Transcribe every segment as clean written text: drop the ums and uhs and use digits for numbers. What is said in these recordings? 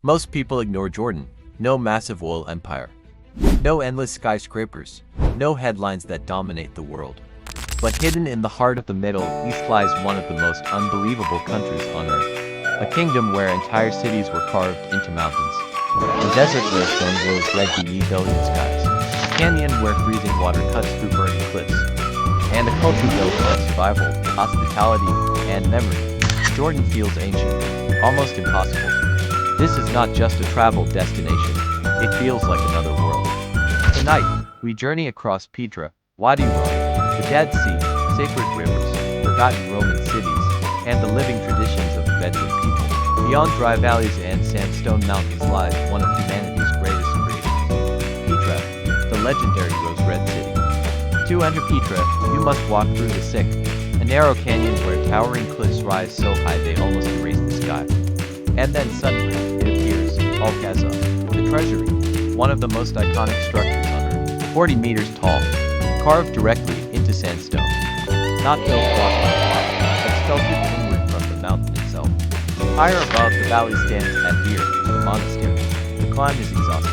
Most people ignore Jordan. No massive oil empire. No endless skyscrapers. No headlines that dominate the world. But hidden in the heart of the Middle East lies one of the most unbelievable countries on earth. A kingdom where entire cities were carved into mountains. A desert where stone glows red beneath alien skies. A canyon where freezing water cuts through burning cliffs. And a culture built on survival, hospitality, and memory. Jordan feels ancient, almost impossible. This is not just a travel destination, it feels like another world. Tonight, we journey across Petra, Wadi Rum, the Dead Sea, sacred rivers, forgotten Roman cities, and the living traditions of the Bedouin people. Beyond dry valleys and sandstone mountains lies one of humanity's greatest creations. Petra, the legendary rose-red city. To enter Petra, you must walk through the Sick, a narrow canyon where towering cliffs rise so high they almost erase the sky. And then suddenly, it appears, Al-Maghtas, the treasury, one of the most iconic structures on Earth. 40 meters tall, carved directly into sandstone. Not built block by block, but sculpted inward from the mountain itself. Higher above, the valley stands Advir, the monastery. The climb is exhausting.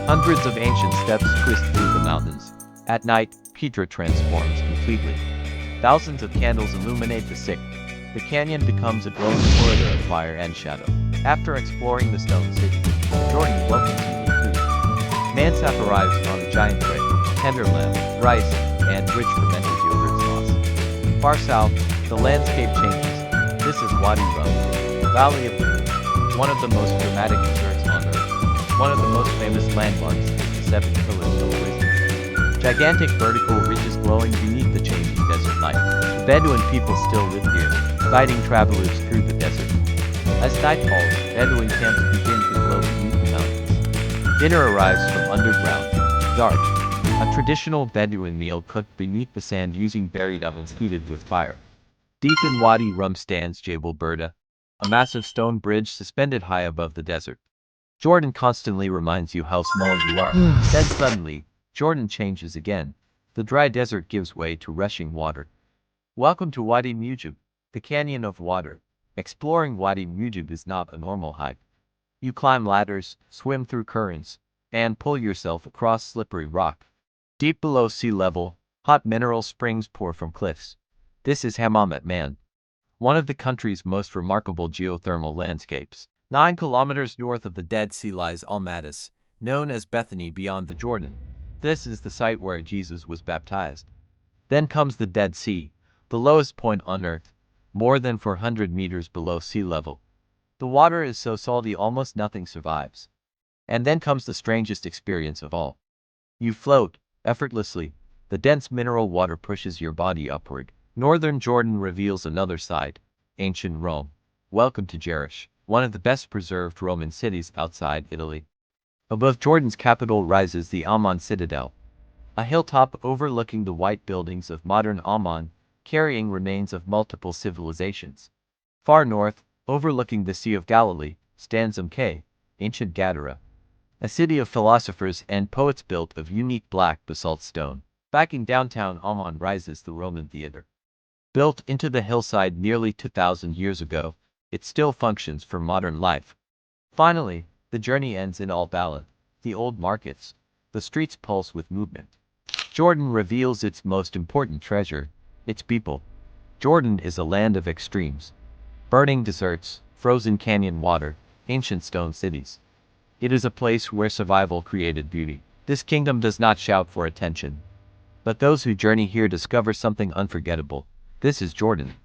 Hundreds of ancient steps twist through the mountains. At night, Petra transforms completely. Thousands of candles illuminate the Sick. The canyon becomes a glowing corridor of fire and shadow. After exploring the stone city, Jordan welcomes you with food. Mansaf arrives on a giant tray, tender lamb, rice, and rich fermented yogurt sauce. Far south, the landscape changes. This is Wadi Rum, Valley of the Moon, one of the most dramatic deserts on Earth. One of the most famous landmarks is the Seven Pillars of Wisdom. Gigantic vertical ridges glowing beneath the changing desert light. The Bedouin people still live here, guiding travelers through the desert. As night falls, Bedouin camps begin to glow beneath the mountains. Dinner arrives from underground, dark. A traditional Bedouin meal cooked beneath the sand using buried ovens heated with fire. Deep in Wadi Rum stands Jabal Burda, a massive stone bridge suspended high above the desert. Jordan constantly reminds you how small you are. Then suddenly, Jordan changes again. The dry desert gives way to rushing water. Welcome to Wadi Mujib, the canyon of water. Exploring Wadi Mujib is not a normal hike. You climb ladders, swim through currents, and pull yourself across slippery rock. Deep below sea level, hot mineral springs pour from cliffs. This is Hammamat, man, one of the country's most remarkable geothermal landscapes. 9 kilometers north of the Dead Sea lies Al-Maghtas, known as Bethany beyond the Jordan. This is the site where Jesus was baptized. Then comes the Dead Sea, the lowest point on Earth, more than 400 meters below sea level. The water is so salty almost nothing survives. And then comes the strangest experience of all. You float, effortlessly. The dense mineral water pushes your body upward. Northern Jordan reveals another side, ancient Rome. Welcome to Jerash, one of the best preserved Roman cities outside Italy. Above Jordan's capital rises the Amman citadel, a hilltop overlooking the white buildings of modern Amman, carrying remains of multiple civilizations. Far north, overlooking the Sea of Galilee, stands ancient Gadara, a city of philosophers and poets built of unique black basalt stone. Backing downtown Amman rises the Roman theater. Built into the hillside nearly 2,000 years ago, it still functions for modern life. Finally, the journey ends in Al-Balad, the old markets. The streets pulse with movement. Jordan reveals its most important treasure, its people. Jordan is a land of extremes. Burning deserts, frozen canyon water, ancient stone cities. It is a place where survival created beauty. This kingdom does not shout for attention. But those who journey here discover something unforgettable. This is Jordan.